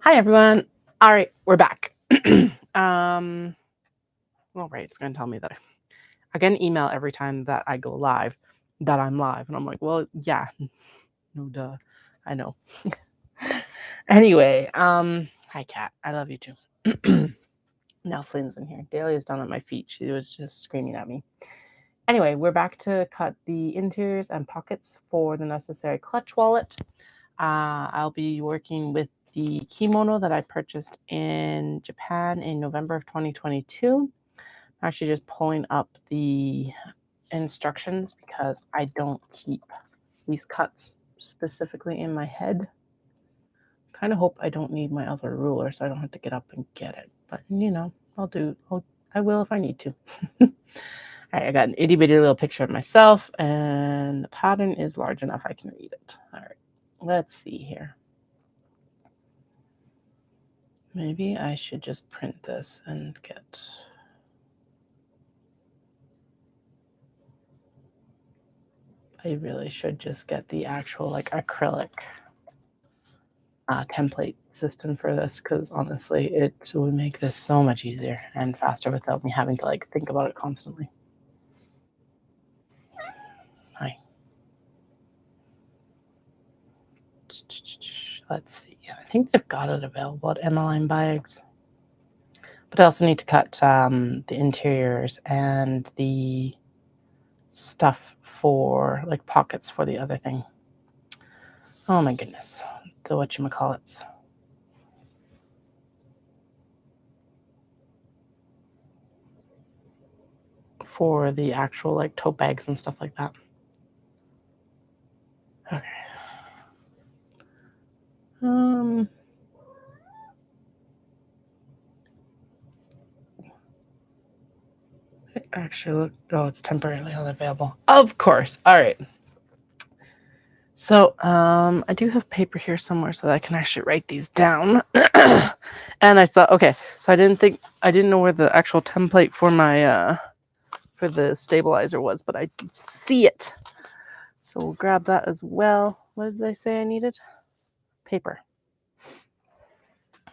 Hi everyone. All right, we're back. um, well, right, it's gonna tell me that I get an email every time that I go live that I'm live, and I'm like, well, yeah, no duh, I know. Anyway, hi Kat, I love you too. Now Flynn's in here. Dahlia's down at my feet. She was just screaming at me. Anyway, we're back to cut the interiors and pockets for the necessary clutch wallet. I'll be working with the kimono that I purchased in Japan in November of 2022. I'm actually just pulling up the instructions because I don't keep these cuts specifically in my head. Kind of hope I don't need my other ruler so I don't have to get up and get it. But I will if I need to. All right, I got an itty bitty little picture of myself, and the pattern is large enough I can read it. All right, let's see here. Maybe I should just print this and get... I really should just get the actual like acrylic template system for this, because honestly it would make this so much easier and faster without me having to like think about it constantly. Hi. Let's see. Yeah, I think they've got it available at MLM bags. But I also need to cut the interiors and the stuff for like pockets for the other thing. Oh my goodness. The whatchamacallits. For the actual like tote bags and stuff like that. Okay. Actually, look. Oh, it's temporarily unavailable. Of course. All right. So, I do have paper here somewhere so that I can actually write these down. And I saw. Okay, so I didn't know where the actual template for my for the stabilizer was, but I see it. So we'll grab that as well. What did they say I needed? Paper.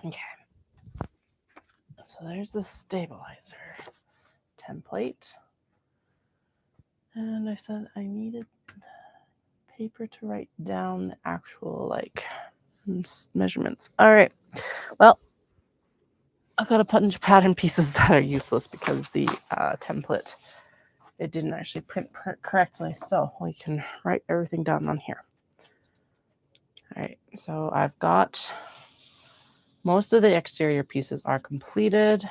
Okay. So there's the stabilizer template. And I said I needed paper to write down the actual like measurements. All right. Well, I've got a bunch of pattern pieces that are useless because the template, it didn't actually print correctly. So we can write everything down on here. All right. So I've got most of the exterior pieces are completed.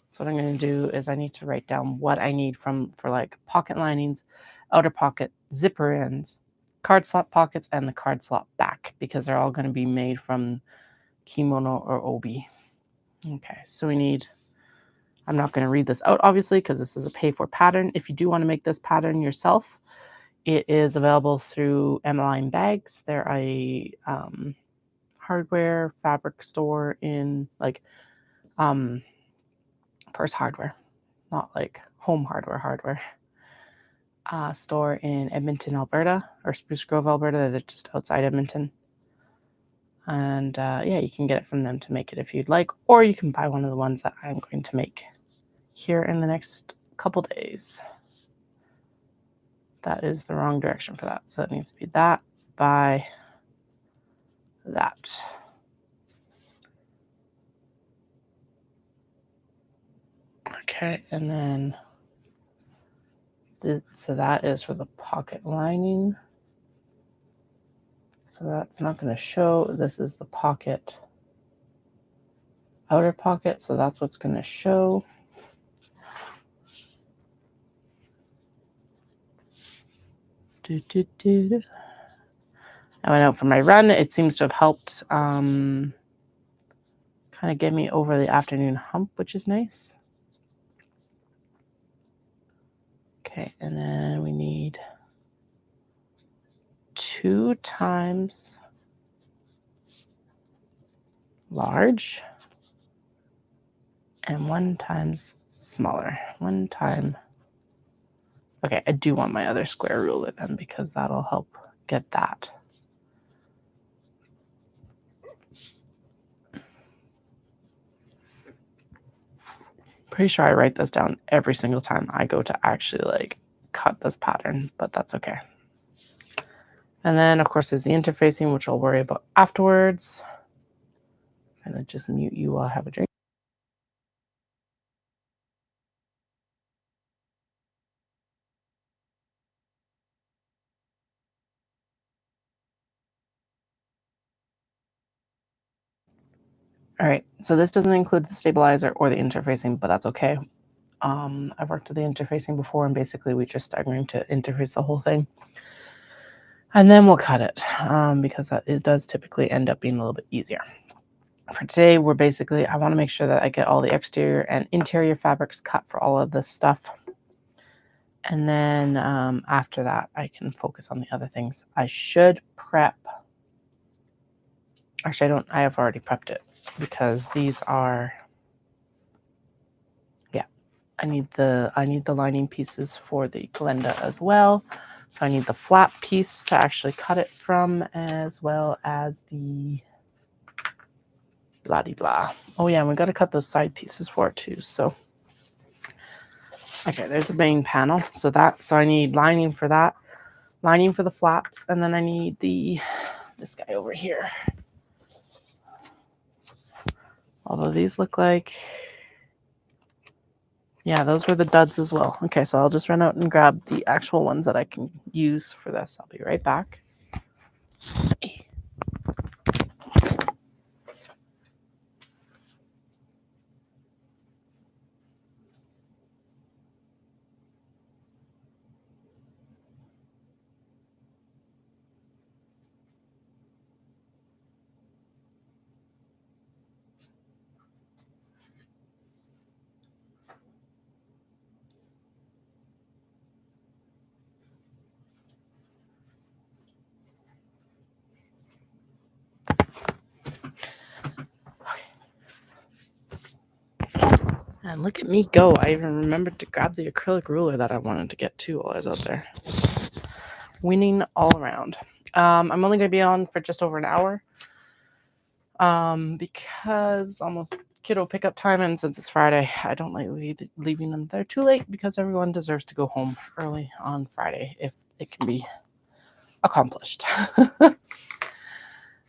So what I'm going to do is I need to write down what I need for like pocket linings, outer pocket, zipper ends, card slot pockets, and the card slot back, because they're all going to be made from kimono or obi. Okay, so we need... I'm not going to read this out, obviously, because this is a pay-for pattern. If you do want to make this pattern yourself, it is available through MLM bags. They're a hardware fabric store in like purse hardware, not like home hardware. Store in Edmonton, Alberta, or Spruce Grove, Alberta. They're just outside Edmonton. And yeah, you can get it from them to make it if you'd like, or you can buy one of the ones that I'm going to make here in the next couple days. That is the wrong direction for that. So it needs to be that by that. Okay, and then so that is for the pocket lining. So that's not going to show. This is the pocket, outer pocket. So that's what's going to show. I went out for my run. It seems to have helped kind of get me over the afternoon hump, which is nice. Okay, and then we need 2 times large and 1 times smaller. 1 time. Okay, I do want my other square ruler then, because that'll help get that. Pretty sure I write this down every single time I go to actually like cut this pattern, but that's okay. And then of course there's the interfacing, which I'll worry about afterwards. And then just mute you while I have a drink. All right, so this doesn't include the stabilizer or the interfacing, but that's okay. I've worked with the interfacing before, and basically we just are going to interface the whole thing. And then we'll cut it because it does typically end up being a little bit easier. For today, we're basically, I want to make sure that I get all the exterior and interior fabrics cut for all of this stuff. And then after that, I can focus on the other things. I should prep. Actually, I have already prepped it because these are, yeah, I need the lining pieces for the Glenda as well. So I need the flap piece to actually cut it from, as well as the blah-de-blah. Oh yeah, and we got to cut those side pieces for it too. So, okay, there's the main panel. So I need lining for that, lining for the flaps, and then I need this guy over here. Although these look like, yeah, those were the duds as well. Okay, so I'll just run out and grab the actual ones that I can use for this. I'll be right back. And look at me go. I even remembered to grab the acrylic ruler that I wanted to get too while I was out there. So, winning all around. I'm only going to be on for just over an hour because almost kiddo pickup time, and since it's Friday, I don't like leaving them there too late because everyone deserves to go home early on Friday if it can be accomplished.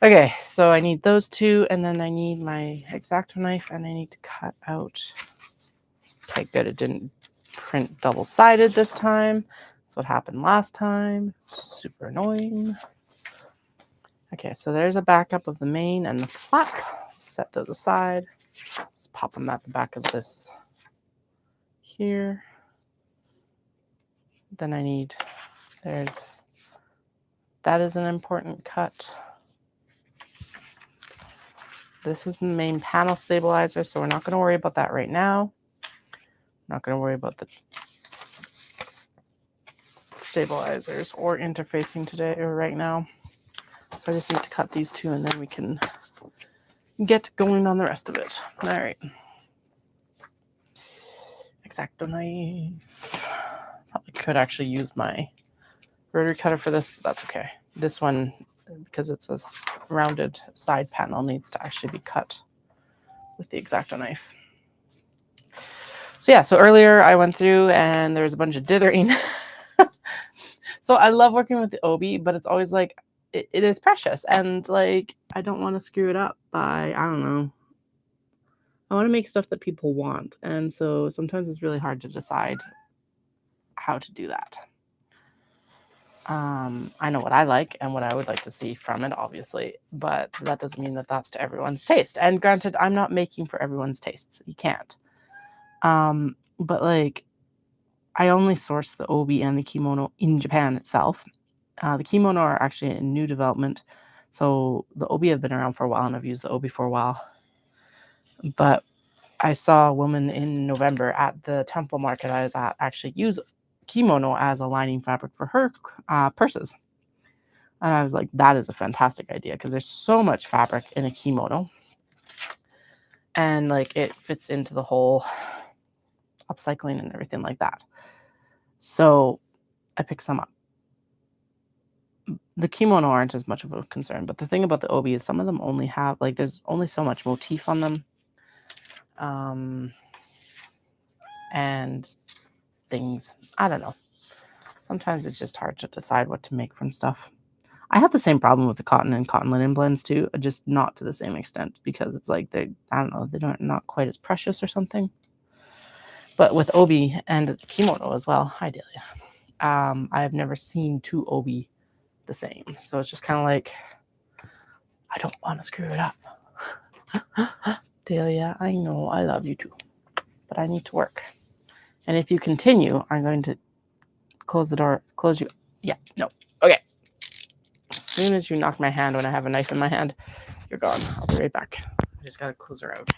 Okay, so I need those two, and then I need my X-Acto knife, and I need to cut out. Okay, good. It didn't print double-sided this time. That's what happened last time. Super annoying. Okay, so there's a backup of the main and the flap. Set those aside. Just pop them at the back of this here. Then I need, that is an important cut. This is the main panel stabilizer, so we're not going to worry about that right now. Not going to worry about the stabilizers or interfacing today or right now. So I just need to cut these two, and then we can get going on the rest of it. All right. X-Acto knife. Probably could actually use my rotary cutter for this, but that's okay. This one, because it's a rounded side panel, needs to actually be cut with the X-Acto knife. So yeah, so earlier I went through and there was a bunch of dithering. So I love working with the obi, but it's always like, it is precious. And like, I don't want to screw it up by, I don't know. I want to make stuff that people want. And so sometimes it's really hard to decide how to do that. I know what I like and what I would like to see from it, obviously, but that doesn't mean that that's to everyone's taste. And granted, I'm not making for everyone's tastes. You can't. But like, I only source the obi and the kimono in Japan itself. The kimono are actually a new development. So the obi have been around for a while, and I've used the obi for a while. But I saw a woman in November at the temple market I was at actually use kimono as a lining fabric for her purses. And I was like, that is a fantastic idea because there's so much fabric in a kimono. And like it fits into the whole upcycling and everything like that. So I picked some up. The kimono aren't as much of a concern, but the thing about the obi is some of them only have, like, there's only so much motif on them. and things. I don't know. Sometimes it's just hard to decide what to make from stuff. I have the same problem with the cotton and cotton linen blends too, just not to the same extent because it's like I don't know, they're not quite as precious or something. But with obi and kimono as well, hi Delia. I have never seen two obi the same, so it's just kind of like I don't want to screw it up. Delia, I know I love you too, but I need to work. And if you continue, I'm going to close the door. Close you. Yeah, no. Okay. As soon as you knock my hand when I have a knife in my hand, you're gone. I'll be right back. I just gotta close her out.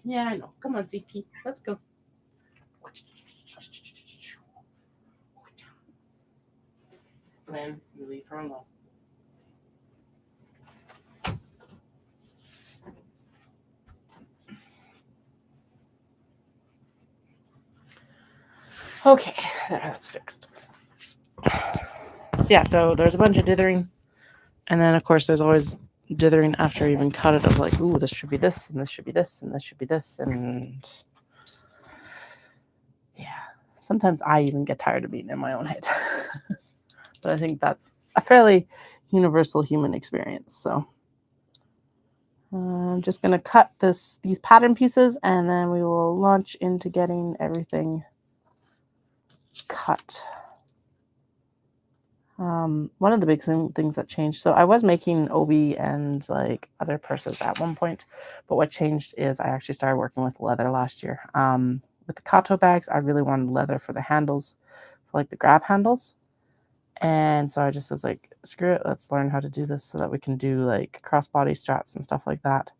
Yeah, I know. Come on, sweet pea. Let's go. Lynn, you leave her alone. Okay, that's fixed. So yeah, so there's a bunch of dithering, and then of course there's always dithering after you even cut it of like, ooh, this should be this, and this should be this, and this should be this, and yeah. Sometimes I even get tired of being in my own head. But I think that's a fairly universal human experience. So I'm just going to cut these pattern pieces, and then we will launch into getting everything cut. One of the big things that changed, so I was making obi and like other purses at one point, but what changed is I actually started working with leather last year. With the Kyoto bags, I really wanted leather for the handles, for like the grab handles. And so I just was like, screw it, let's learn how to do this so that we can do like crossbody straps and stuff like that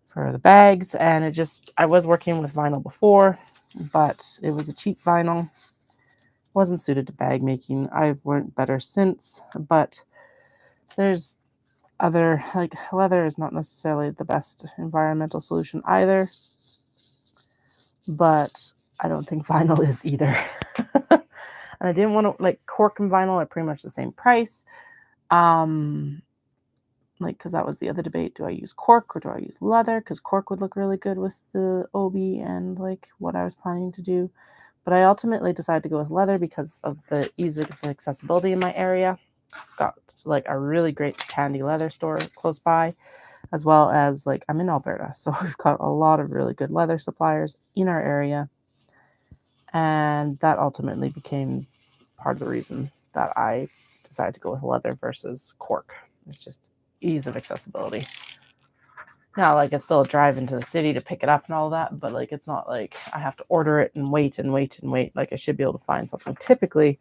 for the bags. And it just, I was working with vinyl before, but it was a cheap vinyl. Wasn't suited to bag making. I've learned better since, but there's other, like leather is not necessarily the best environmental solution either, but I don't think vinyl is either. And I didn't want to, like, cork and vinyl are pretty much the same price. Like, because that was the other debate. Do I use cork or do I use leather? Because cork would look really good with the obi and like what I was planning to do. But I ultimately decided to go with leather because of the ease of accessibility in my area. Got like a really great Tandy leather store close by, as well as like I'm in Alberta, so we've got a lot of really good leather suppliers in our area. And that ultimately became part of the reason that I decided to go with leather versus cork. It's just ease of accessibility. Now, like, it's still a drive into the city to pick it up and all that, but like, it's not like I have to order it and wait and wait and wait. Like, I should be able to find something typically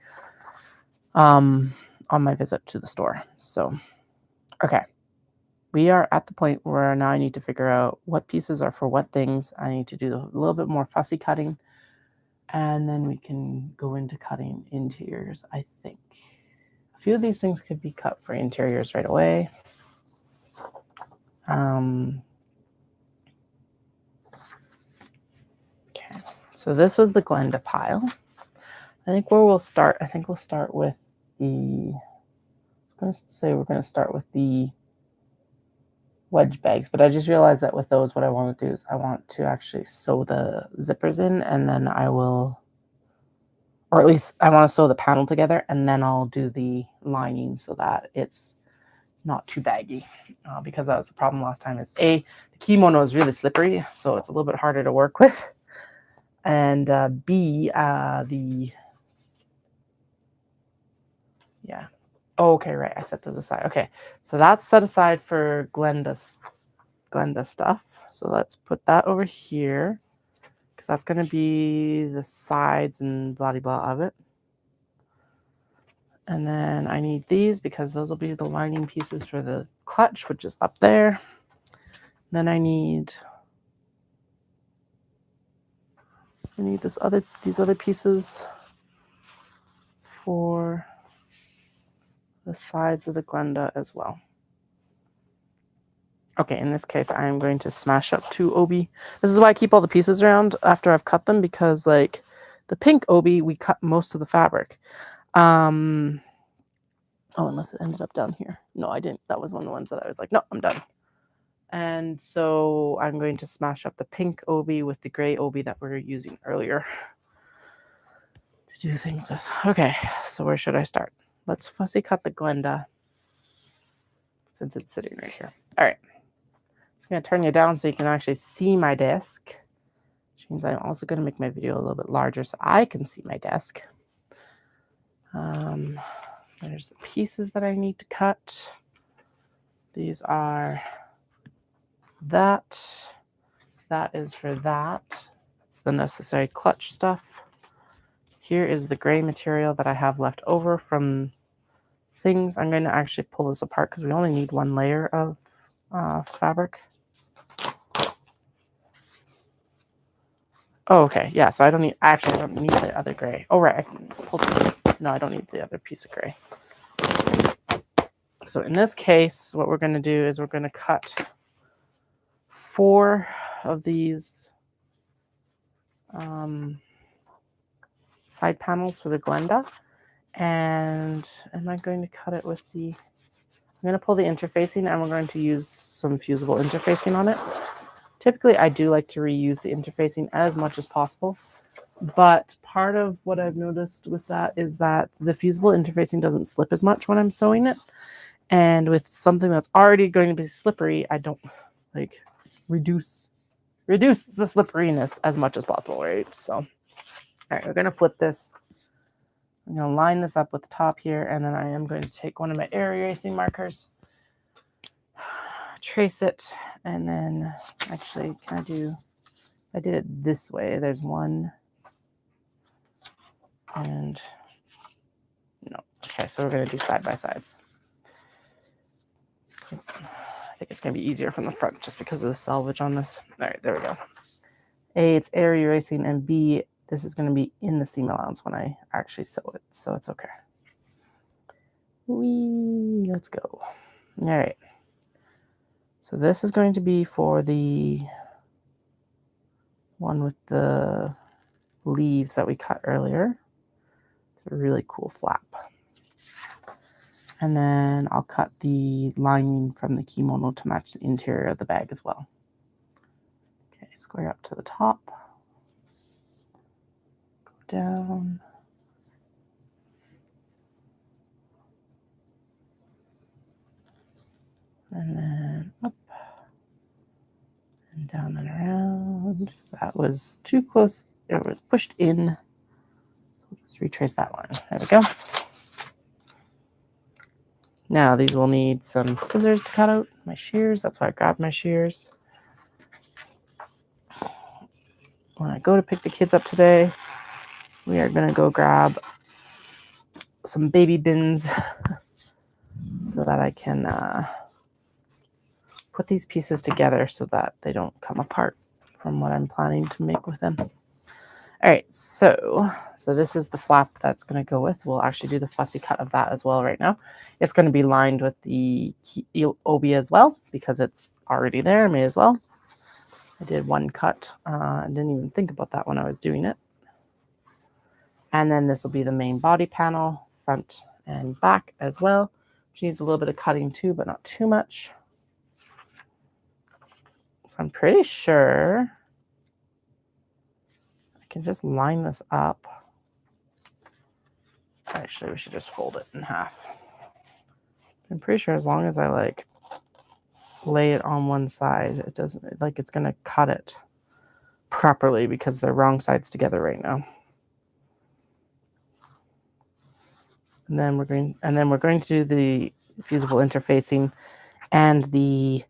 on my visit to the store. So, okay. We are at the point where now I need to figure out what pieces are for what things. I need to do a little bit more fussy cutting. And then we can go into cutting interiors, I think. A few of these things could be cut for interiors right away. Okay, so this was the Glenda pile. I think where we'll start, we'll start with the, I'm going to say we're going to start with the wedge bags, but I just realized that with those, what I want to do is I want to actually sew the zippers in, and then I will, or at least I want to sew the panel together, and then I'll do the lining so that it's not too baggy, because that was the problem last time. Is A, the kimono is really slippery, so it's a little bit harder to work with, and B, yeah. Oh, okay, right. I set those aside. Okay, so that's set aside for Glenda stuff. So let's put that over here, because that's going to be the sides and blah blah of it. And then I need these because those will be the lining pieces for the clutch, which is up there. Then I need these other pieces for the sides of the Glenda as well. Okay, in this case, I am going to smash up 2 obi. This is why I keep all the pieces around after I've cut them, because like the pink obi, we cut most of the fabric. Oh, unless it ended up down here. No, I didn't. That was one of the ones that I was like, no, I'm done. And so I'm going to smash up the pink obi with the gray obi that we were using earlier to do things with. Okay, so where should I start? Let's fussy cut the Glenda since it's sitting right here. All right. I'm going to turn you down so you can actually see my desk, which means I'm also going to make my video a little bit larger so I can see my desk. There's the pieces that I need to cut. These are that. That is for that. It's the necessary clutch stuff. Here is the gray material that I have left over from things. I'm going to actually pull this apart because we only need one layer of fabric. Oh, okay. Yeah, so I don't need the other gray. Oh, right. I can pull it. No, I don't need the other piece of gray. So in this case, what we're going to do is we're going to cut 4 of these side panels for the Glenda. And am I going to cut it with the... I'm going to pull the interfacing and we're going to use some fusible interfacing on it. Typically, I do like to reuse the interfacing as much as possible. But part of what I've noticed with that is that the fusible interfacing doesn't slip as much when I'm sewing it. And with something that's already going to be slippery, I don't like reduce the slipperiness as much as possible, right? So, all right, we're going to flip this. I'm going to line this up with the top here, and then I am going to take one of my air erasing markers, trace it, and then actually, I did it this way. There's one, and no. Okay, so we're going to do side by sides. I think it's going to be easier from the front just because of the selvage on this. All right, there we go. A, it's air erasing, and B, this is going to be in the seam allowance when I actually sew it, so it's okay. Let's go. All right. So this is going to be for the one with the leaves that we cut earlier. It's a really cool flap. And then I'll cut the lining from the kimono to match the interior of the bag as well. Okay, square up to the top. Go down. And then up. And down and around. That was too close. It was pushed in. So we'll just retrace that line. There we go. Now these will need some scissors to cut out my shears. That's why I grabbed my shears. When I go to pick the kids up today, we are going to go grab some baby bins so that I can put these pieces together so that they don't come apart from what I'm planning to make with them. All right, so this is the flap that's going to go with. We'll actually do the fussy cut of that as well right now. It's going to be lined with the obi as well because it's already there. May as well. I did one cut. I didn't even think about that when I was doing it. And then this will be the main body panel, front and back as well. Which needs a little bit of cutting too, but not too much. So I'm pretty sure I can just line this up. Actually, we should just fold it in half. I'm pretty sure as long as I like lay it on one side, it doesn't like it's gonna cut it properly because they're wrong sides together right now. And then we're going to do the fusible interfacing and the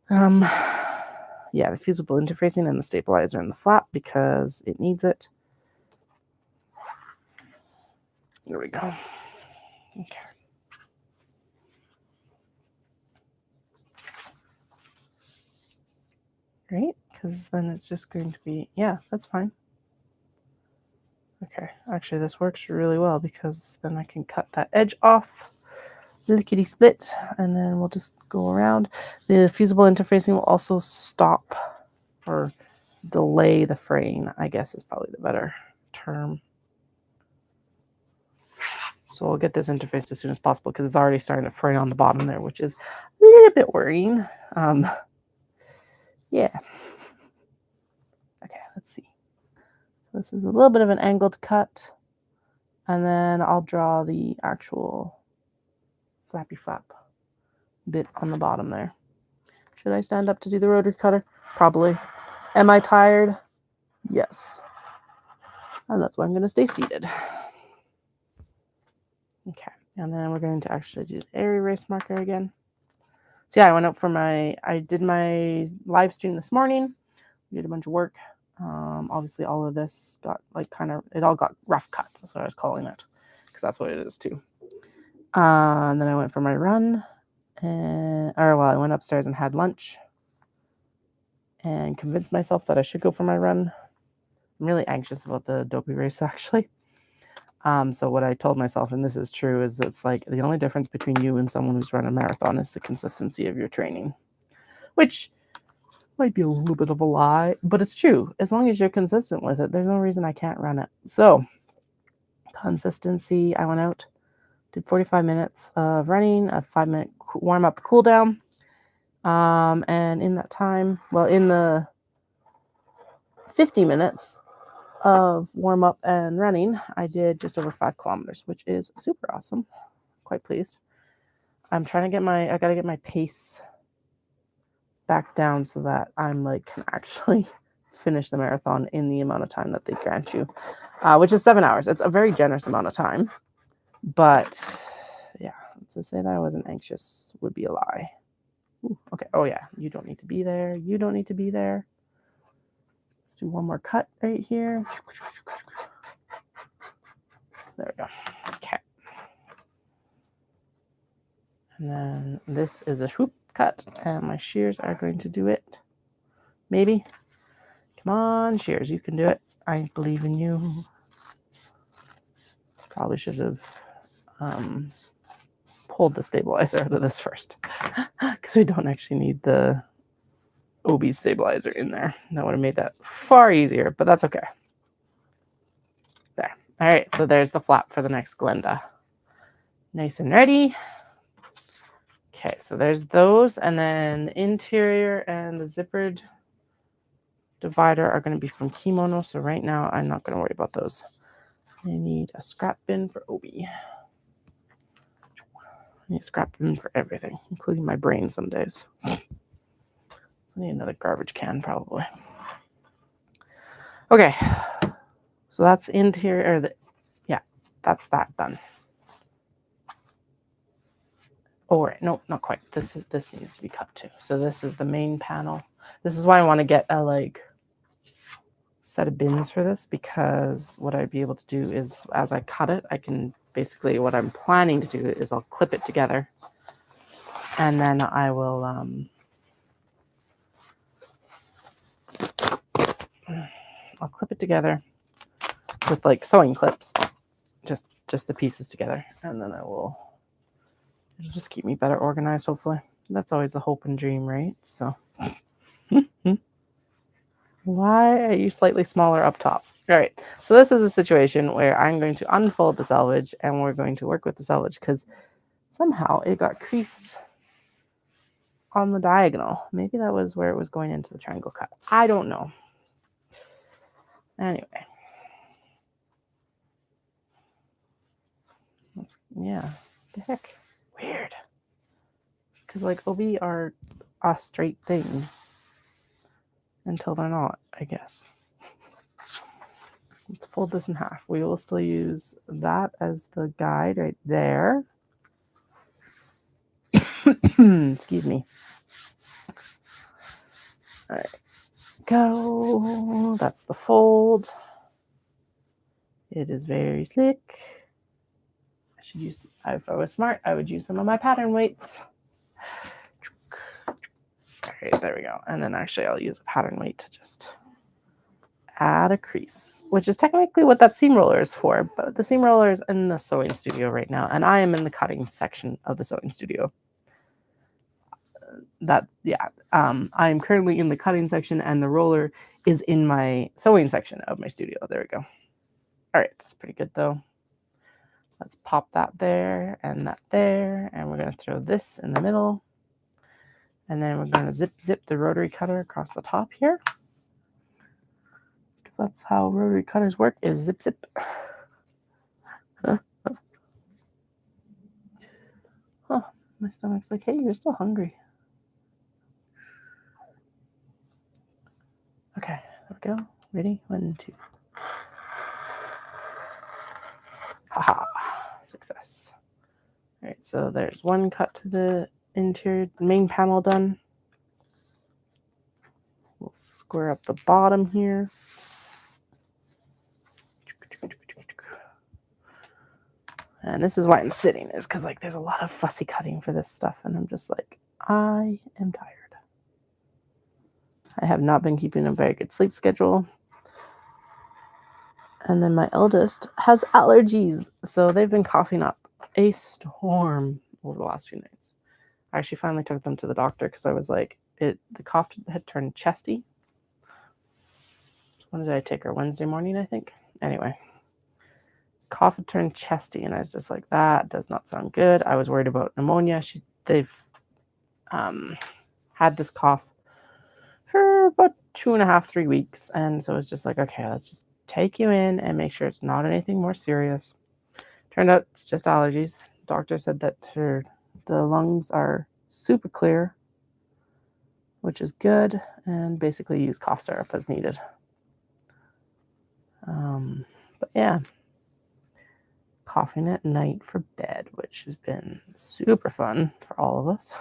the fusible interfacing and the stabilizer in the flap because it needs it. There we go. Okay. Great, because then it's just going to be, yeah, that's fine. Okay, actually this works really well because then I can cut that edge off, lickety split, and then we'll just go around. The fusible interfacing will also stop or delay the fraying, I guess is probably the better term. So I'll get this interfaced as soon as possible because it's already starting to fray on the bottom there, which is a little bit worrying. Yeah. Okay, let's see. This is a little bit of an angled cut. And then I'll draw the actual flappy flap bit on the bottom there. Should I stand up to do the rotary cutter? Probably. Am I tired? Yes. And that's why I'm going to stay seated. Okay. And then we're going to actually do the air erase marker again. So yeah, I did my live stream this morning. We did a bunch of work. Obviously all of this got it all got rough cut. That's what I was calling it. Because that's what it is too. And then I went for my run. I went upstairs and had lunch. And convinced myself that I should go for my run. I'm really anxious about the dopey race actually. So what I told myself, and this is true, is it's like the only difference between you and someone who's run a marathon is the consistency of your training, which might be a little bit of a lie, but it's true. As long as you're consistent with it, there's no reason I can't run it. So consistency, I went out, did 45 minutes of running, a 5-minute warm-up cool down. And in that time, in the 50 minutes of warm up and running, I did just over 5 kilometers, which is super awesome. Quite pleased. I gotta get my pace back down so that I'm can actually finish the marathon in the amount of time that they grant you, which is 7 hours. It's a very generous amount of time, but yeah, to say that I wasn't anxious would be a lie. Ooh, okay. Oh yeah, you don't need to be there. You don't need to be there. Let's do one more cut right here. There we go. Okay. And then this is a swoop cut, and my shears are going to do it. Maybe. Come on, shears, you can do it. I believe in you. Probably should have pulled the stabilizer out of this first, because we don't actually need the OB stabilizer in there. That would have made that far easier, but that's okay. There. All right, so there's the flap for the next Glenda. Nice and ready. Okay, so there's those, and then the interior and the zippered divider are going to be from Kimono, so right now I'm not going to worry about those. I need a scrap bin for Obi. I need a scrap bin for everything, including my brain some days. I need another garbage can, probably. Okay, so that's interior, that's that done. Oh, right. No, not quite. This needs to be cut too. So this is the main panel. This is why I want to get a set of bins for this, because what I'd be able to do is, as I cut it, I can basically, what I'm planning to do is I'll clip it together, and then I will I'll clip it together with sewing clips, just the pieces together, and then it'll just keep me better organized, hopefully. That's always the hope and dream, right? So why are you slightly smaller up top? All right, so this is a situation where I'm going to unfold the selvage, and we're going to work with the selvage because somehow it got creased on the diagonal. Maybe that was where it was going into the triangle cut. I don't know. Anyway. Yeah, the heck? Weird. Because OB are a straight thing until they're not, I guess. Let's fold this in half. We will still use that as the guide right there. Excuse me. All right, go. That's the fold. It is very slick. If I was smart, I would use some of my pattern weights. All right, there we go. And then actually I'll use a pattern weight to just add a crease, which is technically what that seam roller is for, but the seam roller is in the sewing studio right now, and I am in the cutting section of the sewing studio. I'm currently in the cutting section, and the roller is in my sewing section of my studio. There we go. All right, that's pretty good though. Let's pop that there, and we're going to throw this in the middle. And then we're going to zip the rotary cutter across the top here. Because that's how rotary cutters work, is zip. Oh, my stomach's like, hey, you're still hungry. Okay, there we go. Ready? 1, 2. Haha, success. All right, so there's one cut to the interior main panel done. We'll square up the bottom here. And this is why I'm sitting, is because like there's a lot of fussy cutting for this stuff, and I'm just like, I am tired. I have not been keeping a very good sleep schedule. And then my eldest has allergies, so they've been coughing up a storm over the last few nights. I actually finally took them to the doctor because I was like, the cough had turned chesty. When did I take her? Wednesday morning, I think. Anyway, cough had turned chesty, and I was just like, that does not sound good. I was worried about pneumonia. They've had this cough for about 2.5, 3 weeks, and so it's just like, okay, let's just take you in and make sure it's not anything more serious. Turned out it's just allergies. Doctor said that the lungs are super clear, which is good, and basically use cough syrup as needed. But yeah, coughing at night for bed, which has been super fun for all of us.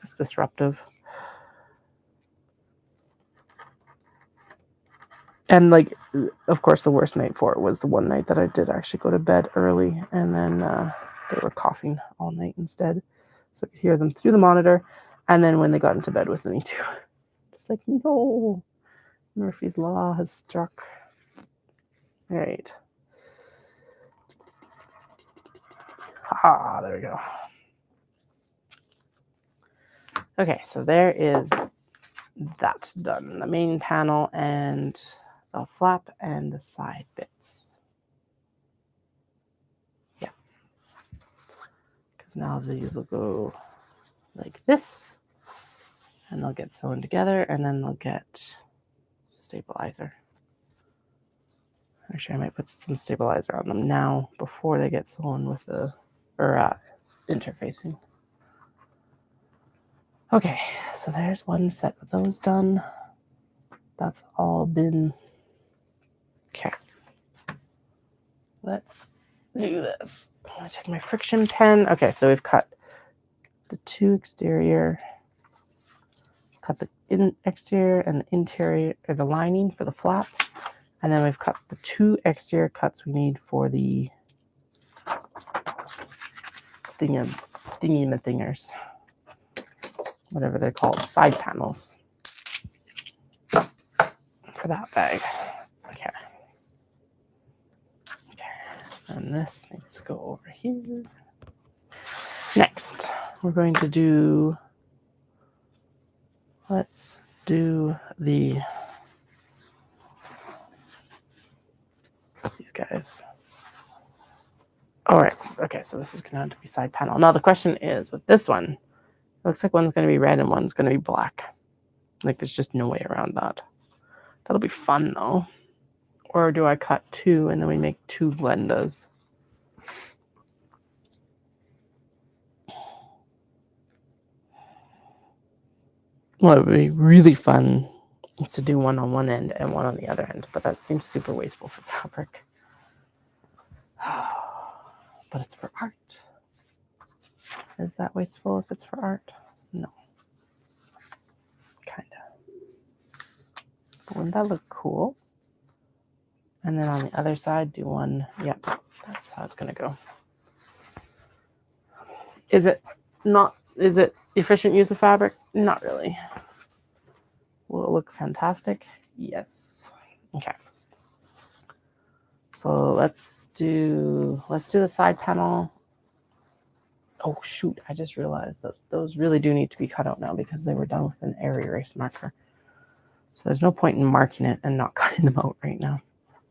Just disruptive. And like, of course, the worst night for it was the one night that I did actually go to bed early, and then they were coughing all night instead. So I could hear them through the monitor. And then when they got into bed with me too, just like, no, Murphy's Law has struck. All right. There we go. Okay, so there is that done. The main panel and the flap and the side bits. Yeah. Because now these will go like this, and they'll get sewn together, and then they'll get stabilizer. Actually, I might put some stabilizer on them now before they get sewn with the interfacing. Okay, so there's one set of those done. That's all been... Okay. Let's do this. I'm going to take my friction pen. Okay, so we've cut the 2 exterior, cut the exterior and the interior, or the lining for the flap. And then we've cut the 2 exterior cuts we need for the thingy-ma-thingers. Whatever they're called, side panels for that bag. Okay. And this needs to go over here. Next, we're going to do, let's do these guys. All right. Okay, so this is going to have to be side panel. Now the question is, with this one, it looks like one's going to be red and one's going to be black. Like, there's just no way around that. That'll be fun, though. Or do I cut 2 and then we make 2 Glendas? Well, it would be really fun to do one on one end and one on the other end, but that seems super wasteful for fabric. But it's for art. Is that wasteful if it's for art? No. Kind of. But wouldn't that look cool? And then on the other side, do one. Yep, that's how it's going to go. Is it efficient use of fabric? Not really. Will it look fantastic? Yes. Okay. So let's do the side panel. Oh shoot, I just realized that those really do need to be cut out now because they were done with an air erase marker. So there's no point in marking it and not cutting them out right now.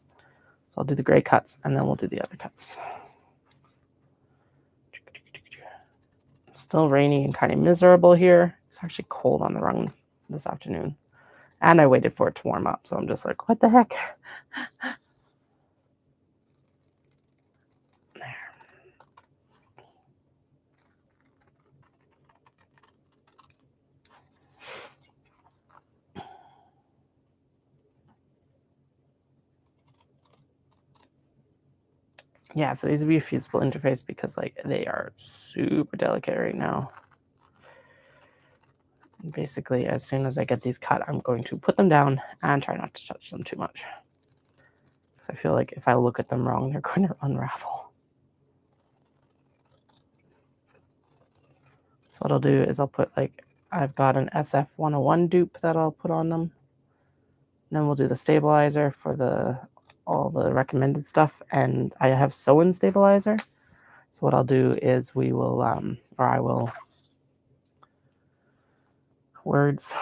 So I'll do the gray cuts and then we'll do the other cuts. Still rainy and kind of miserable here. It's actually cold on the rung this afternoon. And I waited for it to warm up. So I'm just like, what the heck? There. Yeah, so these would be a fusible interface because like they are super delicate right now. Basically, as soon as I get these cut, I'm going to put them down and try not to touch them too much. Because I feel like if I look at them wrong, they're going to unravel. So what I'll do is I'll put like, I've got an SF101 dupe that I'll put on them. Then we'll do the stabilizer for all the recommended stuff. And I have sew-in stabilizer. So what I'll do is we will, or I will, words,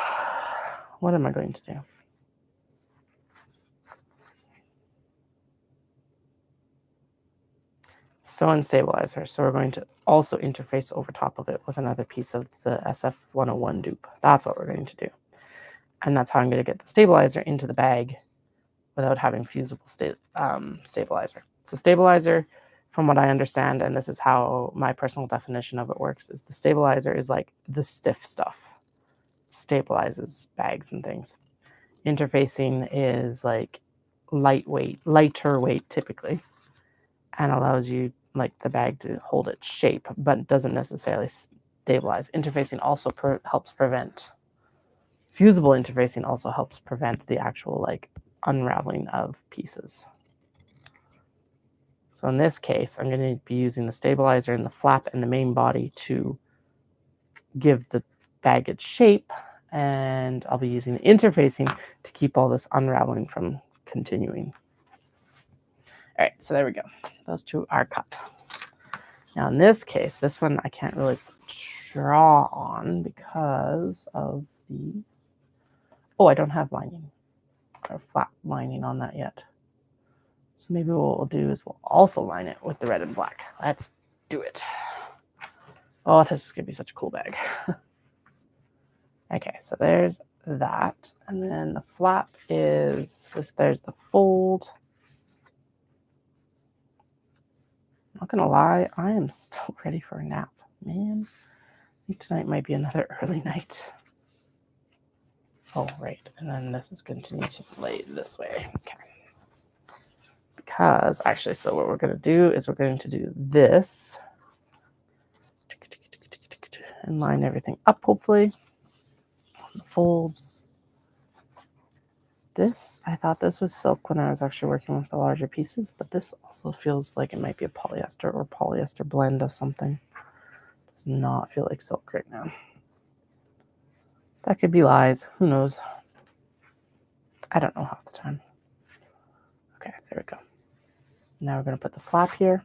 what am I going to do? Sew-in stabilizer. So we're going to also interface over top of it with another piece of the SF101 dupe. That's what we're going to do. And that's how I'm going to get the stabilizer into the bag without having fusible stabilizer. So stabilizer, from what I understand, and this is how my personal definition of it works, is the stabilizer is like the stiff stuff. It stabilizes bags and things. Interfacing is like lighter weight typically, and allows you like the bag to hold its shape, but doesn't necessarily stabilize. Interfacing also helps prevent, fusible interfacing also helps prevent the actual like unraveling of pieces. So in this case, I'm going to be using the stabilizer in the flap and the main body to give the bag its shape, and I'll be using the interfacing to keep all this unraveling from continuing. All right, so there we go. Those two are cut. Now in this case, this one I can't really draw on because of the, oh, I don't have lining or flat lining on that yet. So maybe what we'll do is we'll also line it with the red and black. Let's do it. Oh, this is gonna be such a cool bag. Okay, so there's that. And then the flap is this, there's the fold. Not gonna lie, I am still ready for a nap. Man, I think tonight might be another early night. Oh, right. And then this is going to need to lay this way. Okay. Because actually, so what we're going to do is we're going to do this and line everything up, hopefully. On the folds. This, I thought this was silk when I was actually working with the larger pieces, but this also feels like it might be a polyester or polyester blend of something. Does not feel like silk right now. That could be lies. Who knows? I don't know half the time. Okay, there we go. Now we're going to put the flap here.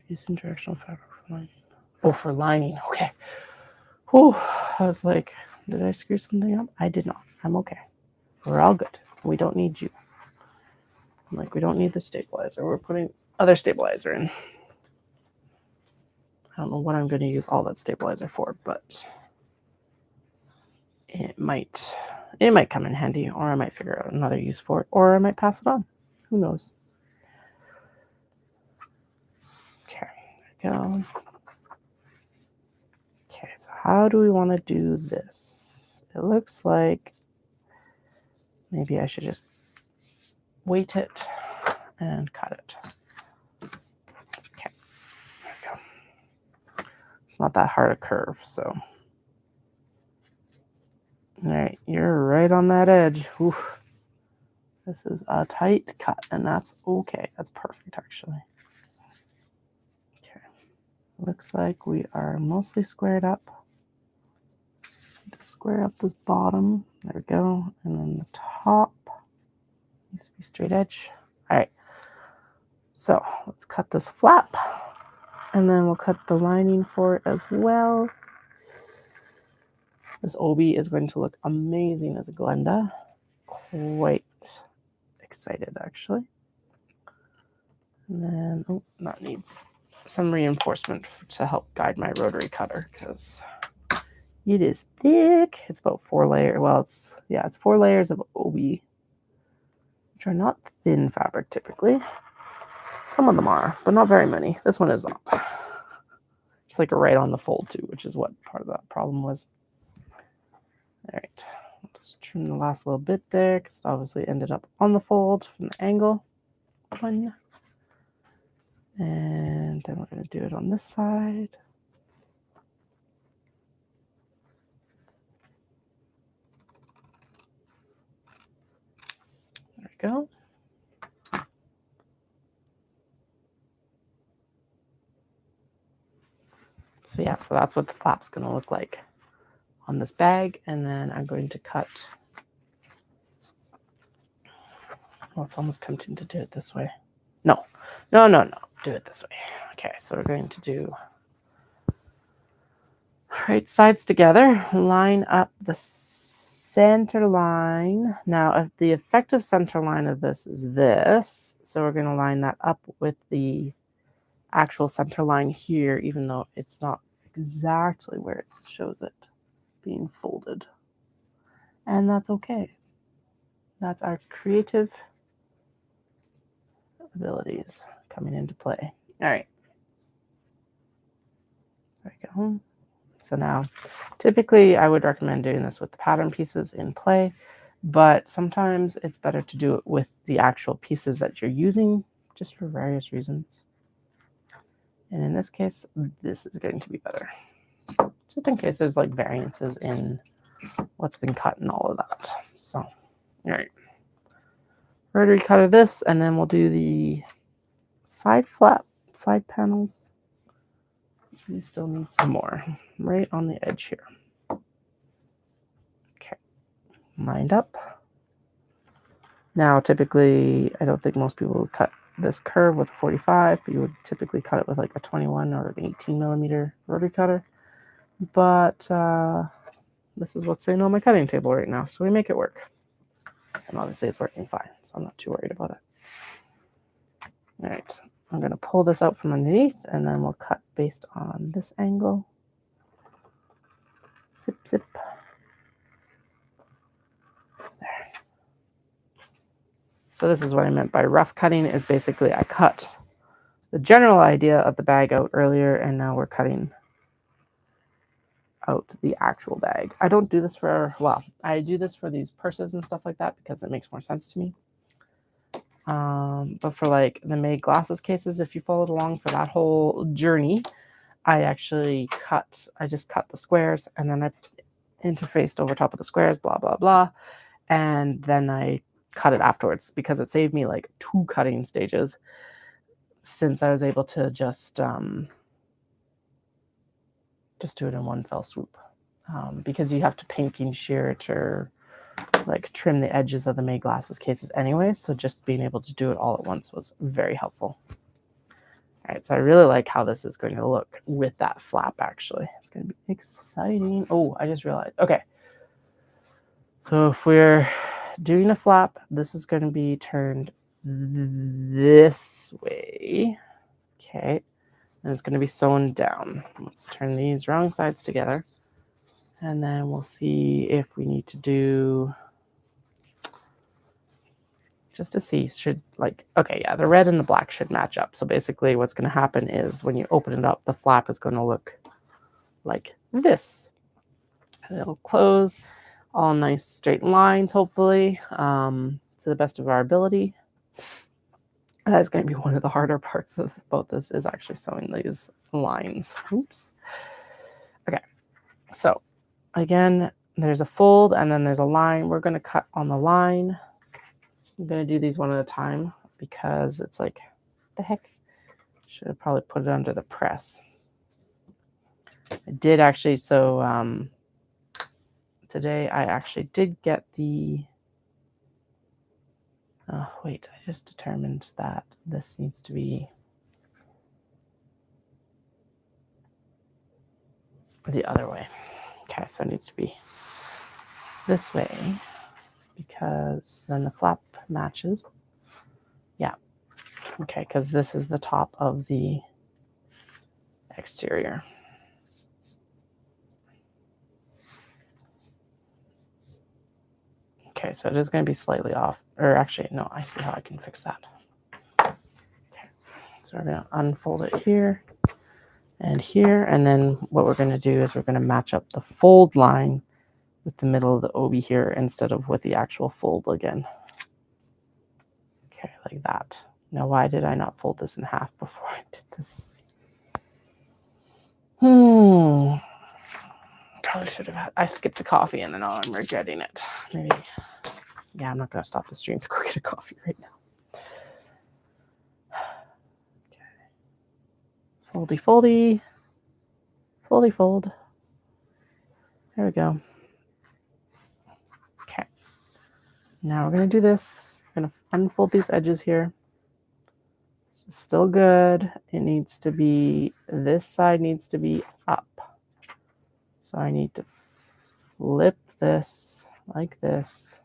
Using directional fabric for lining. Oh, for lining. Okay. Whew. I was like, did I screw something up? I did not. I'm okay. We're all good. We don't need you. I'm like, we don't need the stabilizer. We're putting other stabilizer in. I don't know what I'm going to use all that stabilizer for, but it might come in handy, or I might figure out another use for it, or I might pass it on. Who knows? Okay, there we go. Okay, so how do we want to do this? It looks like maybe I should just weight it and cut it. Okay, there we go. It's not that hard a curve, so. All right, you're right on that edge. Oof. This is a tight cut, and that's okay. That's perfect, actually. Okay, looks like we are mostly squared up. Just square up this bottom. There we go. And then the top needs to be straight edge. All right, so let's cut this flap, and then we'll cut the lining for it as well. This obi is going to look amazing as a Glenda. quite excited actually. And then, oh, that needs some reinforcement to help guide my rotary cutter because it is thick. It's about 4 layers. Well, it's 4 layers of obi, which are not thin fabric typically. Some of them are, but not very many. This one is not. It's like right on the fold too, which is what part of that problem was. All right, I'll just trim the last little bit there because it obviously ended up on the fold from the angle. One. And then we're going to do it on this side. There we go. So yeah, so that's what the flap's going to look like on this bag. And then I'm going to cut. Well, it's almost tempting to do it this way. No. Do it this way. Okay, so we're going to do, all right, sides together, line up the center line. Now, if the effective center line of this is this, so we're going to line that up with the actual center line here, even though it's not exactly where it shows it being folded. And that's okay. That's our creative abilities coming into play. All right. There we go. So now, typically I would recommend doing this with the pattern pieces in play, but sometimes it's better to do it with the actual pieces that you're using just for various reasons. And in this case, this is going to be better. Just in case there's like variances in what's been cut and all of that. So, all right. Rotary cutter this, and then we'll do the side flap, side panels. We still need some more right on the edge here. Okay, lined up. Now, typically, I don't think most people would cut this curve with a 45. You would typically cut it with like a 21 or an 18 millimeter rotary cutter. But this is what's sitting on my cutting table right now, so we make it work. And obviously it's working fine, so I'm not too worried about it. All right, I'm going to pull this out from underneath, and then we'll cut based on this angle. Zip, zip. There. So this is what I meant by rough cutting, is basically I cut the general idea of the bag out earlier, and now we're cutting out the actual bag. I don't do this for, well, I do this for these purses and stuff like that because it makes more sense to me. But for like the May glasses cases, if you followed along for that whole journey, I just cut the squares, and then I interfaced over top of the squares, blah, blah, blah. And then I cut it afterwards because it saved me like 2 cutting stages, since I was able to just do it in one fell swoop. Because you have to pinking shear it or like trim the edges of the May glasses cases anyway. So just being able to do it all at once was very helpful. All right, so I really like how this is going to look with that flap, actually. It's going to be exciting. Oh, I just realized. Okay. So if we're doing a flap, this is going to be turned this way. Okay. And it's going to be sewn down. Let's turn these wrong sides together. And then we'll see if we need to do, just to see, should like, okay, yeah, the red and the black should match up. So basically what's going to happen is when you open it up, the flap is going to look like this. And it'll close all nice straight lines, hopefully, to the best of our ability. That is going to be one of the harder parts of both this, is actually sewing these lines. Oops. Okay, so again, there's a fold and then there's a line. We're going to cut on the line. I'm going to do these one at a time because it's like, the heck? Should have probably put it under the press. I did actually, so today I actually did get the, oh wait, I just determined that this needs to be the other way. Okay, so it needs to be this way. because then the flap matches. Yeah. Okay, because this is the top of the exterior. Okay, so it is going to be slightly off. Or actually, no, I see how I can fix that. Okay, so we're going to unfold it here and here. And then what we're going to do is we're going to match up the fold line with the middle of the obi here instead of with the actual fold again. Okay, like that. Now, why did I not fold this in half before I did this? Probably should have I skipped the coffee and now I'm regretting it. Maybe. Yeah, I'm not going to stop the stream to go get a coffee right now. Okay. Foldy, foldy. Foldy, fold. There we go. Okay. Now we're going to do this. I'm going to unfold these edges here. Still good. It needs to be, this side needs to be up. So I need to flip this like this.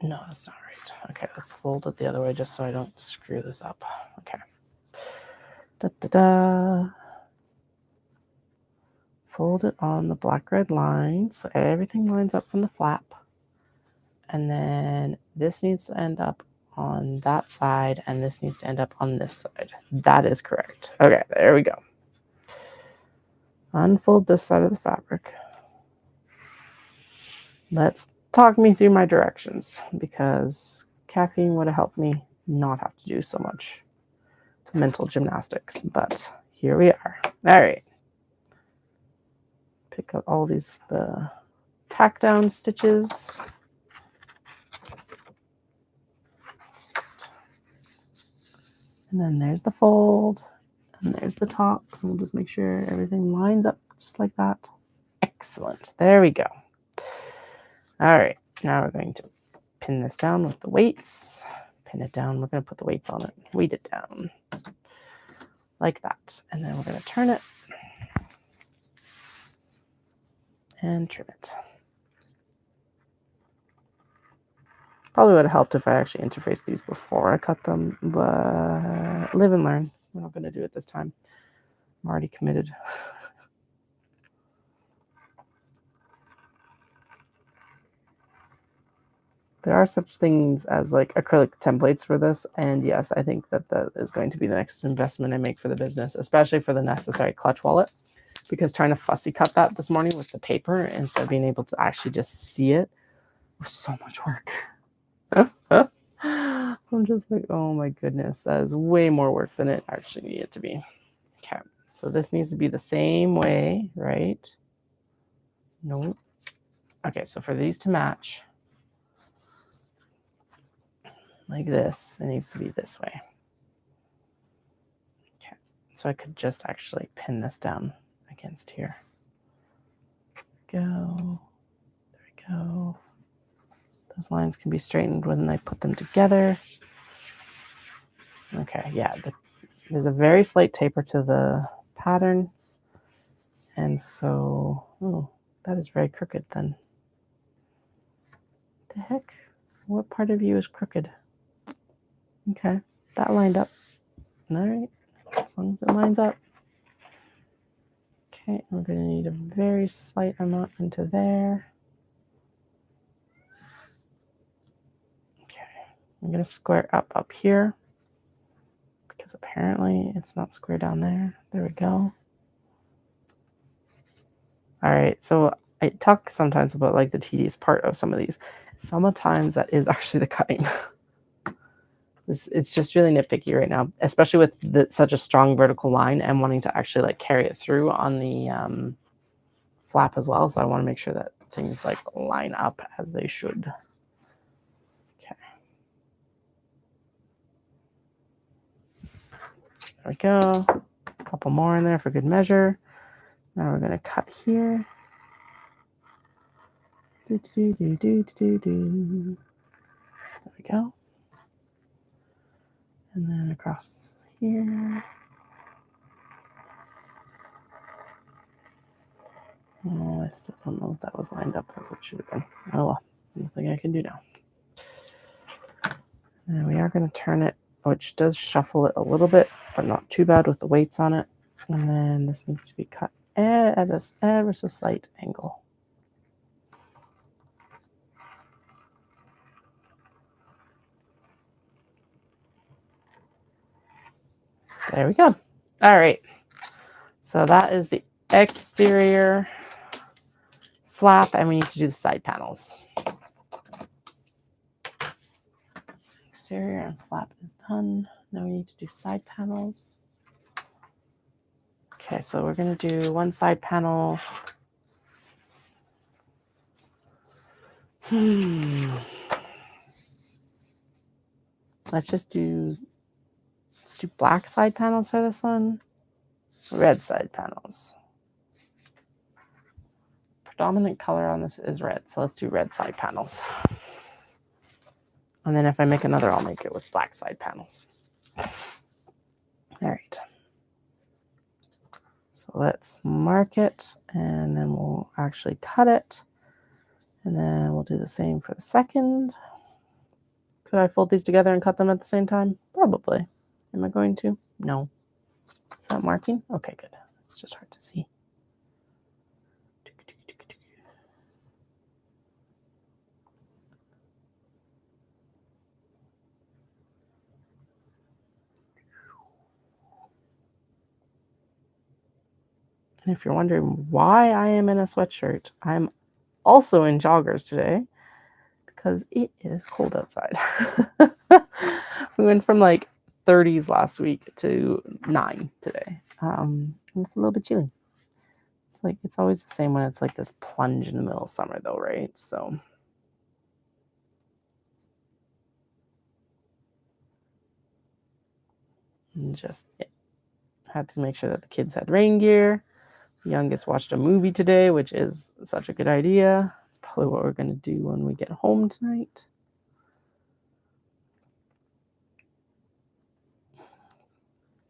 No, that's not right. Okay, let's fold it the other way just so I don't screw this up. Okay. Da-da-da. Fold it on the black-red line so everything lines up from the flap. And then this needs to end up on that side and this needs to end up on this side. That is correct. Okay, there we go. Unfold this side of the fabric. Let's talk me through my directions because caffeine would have helped me not have to do so much mental gymnastics, but here we are. All right. Pick up all these, the tack down stitches. And then there's the fold, and there's the top. And we'll just make sure everything lines up just like that. Excellent. There we go. All right. Now we're going to pin this down with the weights. Pin it down. We're going to put the weights on it. Weight it down like that. And then we're going to turn it and trim it. Probably would have helped if I actually interfaced these before I cut them, but live and learn. We're not going to do it this time. I'm already committed. There are such things as like acrylic templates for this. And yes, I think that that is going to be the next investment I make for the business, especially for the necessary clutch wallet. Because trying to fussy cut that this morning with the paper instead of being able to actually just see it was so much work. I'm just like, oh my goodness, that is way more work than it actually needed to be. Okay, so this needs to be the same way, right? No. Okay, so for these to match, like this, it needs to be this way. Okay, so I could just actually pin this down against here. Go. There we go. Those lines can be straightened when I put them together. Okay, yeah, there's a very slight taper to the pattern. And so, oh, that is very crooked then. The heck? What part of you is crooked? Okay, that lined up. All right, as long as it lines up. Okay, we're going to need a very slight amount into there. Okay, I'm going to square up here because apparently it's not square down there. There we go. All right, so I talk sometimes about like the tedious part of some of these. Sometimes that is actually the cutting. It's just really nitpicky right now, especially with such a strong vertical line and wanting to actually like carry it through on the flap as well. So I want to make sure that things like line up as they should. Okay. There we go. A couple more in there for good measure. Now we're going to cut here. There we go. And then across here. Oh, I still don't know if that was lined up as it should have been. Oh well, nothing I can do now. And we are going to turn it, which does shuffle it a little bit, but not too bad with the weights on it. And then this needs to be cut at a ever so slight angle. There we go. All right. So that is the exterior flap, and we need to do the side panels. Exterior and flap is done. Now we need to do side panels. Okay, so we're going to do one side panel. Let's do black side panels for this one. Red side panels. Predominant color on this is red, so let's do red side panels. And then if I make another, I'll make it with black side panels. All right. So let's mark it, and then we'll actually cut it. And then we'll do the same for the second. Could I fold these together and cut them at the same time? Probably. Am I going to? No. Is that marking? Okay, good. It's just hard to see. And if you're wondering why I am in a sweatshirt, I'm also in joggers today because it is cold outside. We went from like 30s last week to 9 today. And it's a little bit chilly. Like it's always the same when it's like this plunge in the middle of summer though, right? So just had to make sure that the kids had rain gear. The youngest watched a movie today, which is such a good idea. It's probably what we're going to do when we get home tonight.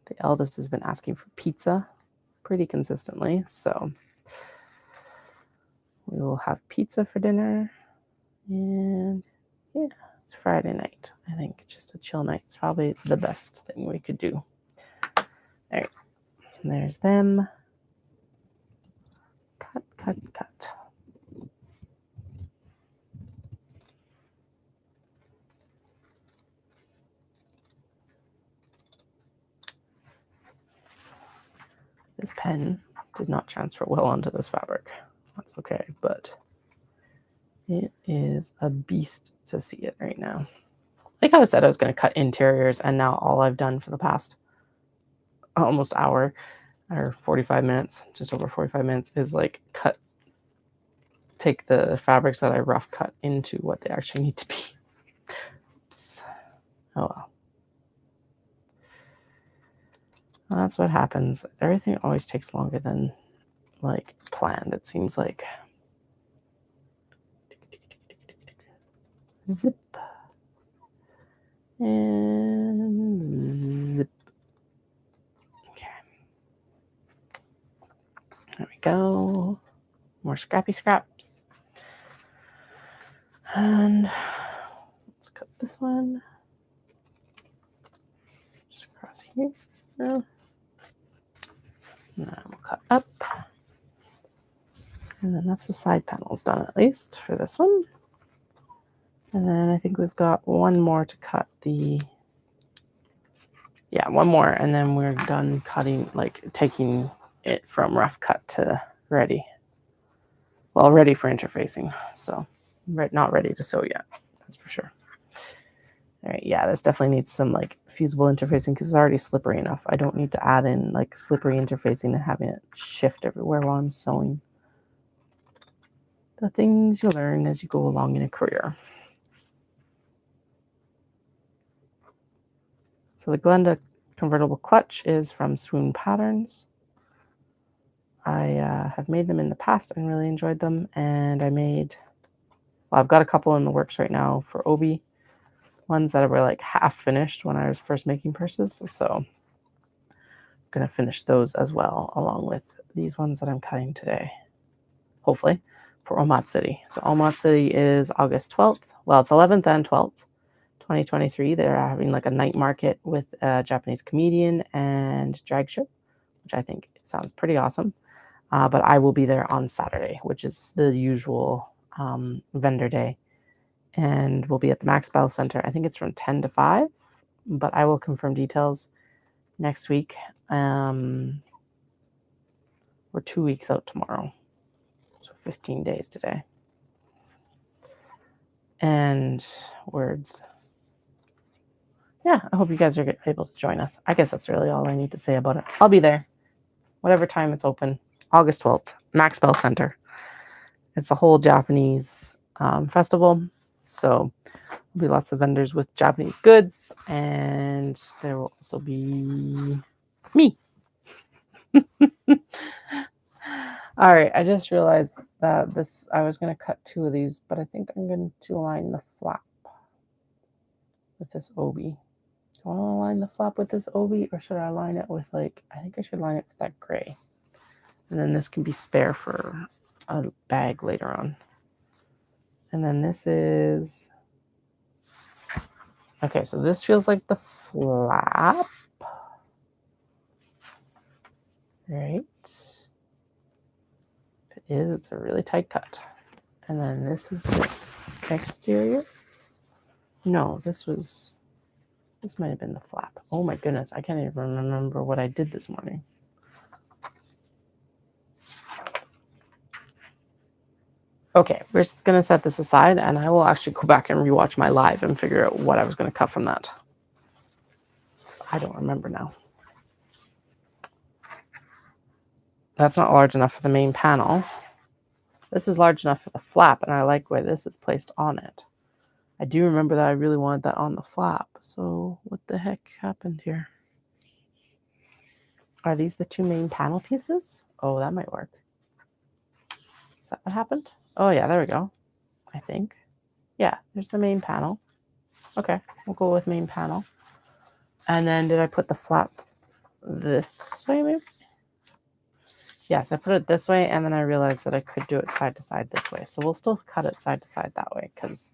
The eldest has been asking for pizza pretty consistently, so we will have pizza for dinner. And yeah, it's Friday night. I think just a chill night. It's probably the best thing we could do. All right, there's them. Cut, cut, cut. This pen did not transfer well onto this fabric. That's okay, but it is a beast to see it right now. Like I said, I was going to cut interiors, and now all I've done for the past almost hour or 45 minutes, just over 45 minutes, is like take the fabrics that I rough cut into what they actually need to be. Oops. Oh well. That's what happens. Everything always takes longer than like planned, it seems like. Zip. And zip. Okay. There we go. More scrappy scraps. And let's cut this one. Just across here. And then we'll cut up. And then that's the side panels done at least for this one. And then I think we've got one more to cut one more, and then we're done cutting, like taking it from rough cut to ready. Well, ready for interfacing. So not ready to sew yet, that's for sure. All right, yeah, this definitely needs some like fusible interfacing because it's already slippery enough. I don't need to add in like slippery interfacing and having it shift everywhere while I'm sewing. The things you learn as you go along in a career. So the Glenda convertible clutch is from Swoon Patterns. I have made them in the past and really enjoyed them. And I've got a couple in the works right now for Obi. Ones that were like half finished when I was first making purses. So I'm going to finish those as well, along with these ones that I'm cutting today. hopefully, for Omatsuri. So Omatsuri is August 12th. Well, it's 11th and 12th, 2023. They're having like a night market with a Japanese comedian and drag show, which I think sounds pretty awesome. But I will be there on Saturday, which is the usual vendor day. And we'll be at the Max Bell Center. I think it's from 10 to 5, but I will confirm details next week. We're 2 weeks out tomorrow. So 15 days today. And words. Yeah, I hope you guys are able to join us. I guess that's really all I need to say about it. I'll be there, whatever time it's open. August 12th, Max Bell Center. It's a whole Japanese festival. So there'll be lots of vendors with Japanese goods. And there will also be me. All right, I just realized that I was going to cut 2 of these, but I think I'm going to line the flap with this obi. Do I want to line the flap with this obi, or should I line it with I think I should line it with that gray. And then this can be spare for a bag later on. And then this is, okay, so this feels like the flap. Right? It is, it's a really tight cut. And then this is the exterior. No, this might have been the flap. Oh my goodness, I can't even remember what I did this morning. Okay, we're just going to set this aside, and I will actually go back and rewatch my live and figure out what I was going to cut from that. So I don't remember now. That's not large enough for the main panel. This is large enough for the flap, and I like where this is placed on it. I do remember that I really wanted that on the flap. So what the heck happened here? Are these the 2 main panel pieces? Oh, that might work. Is that what happened? Oh yeah, there we go. I think. Yeah, there's the main panel. Okay, we'll go with main panel. And then did I put the flap this way maybe? Yes, I put it this way, and then I realized that I could do it side to side this way. So we'll still cut it side to side that way, because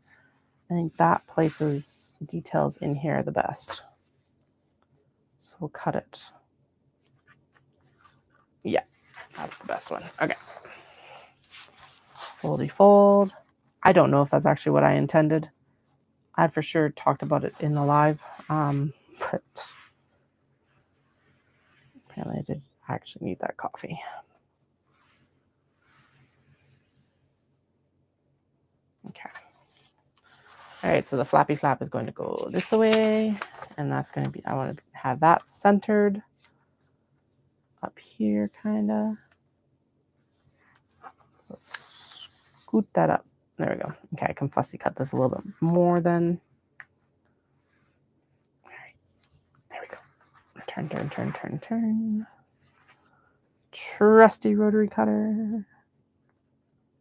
I think that places details in here the best. So we'll cut it. Yeah, that's the best one. Okay. Foldy fold. I don't know if that's actually what I intended. I for sure talked about it in the live, but apparently I did actually need that coffee. Okay. All right, so the flappy flap is going to go this way, and that's going to be, I want to have that centered up here, kind of. Let's scoot that up. There we go. Okay, I can fussy cut this a little bit more then. All right, there we go. Turn, turn, turn, turn, turn. Trusty rotary cutter.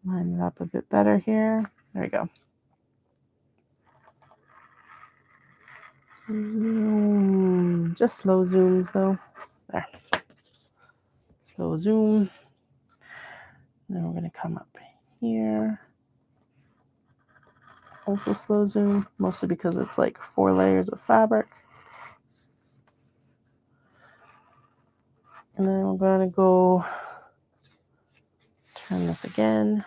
Line it up a bit better here. There we go. Zoom. Just slow zooms though. There. Slow zoom. Then we're going to come up here. Also slow zoom, mostly because it's like 4 layers of fabric. And then we're going to go turn this again.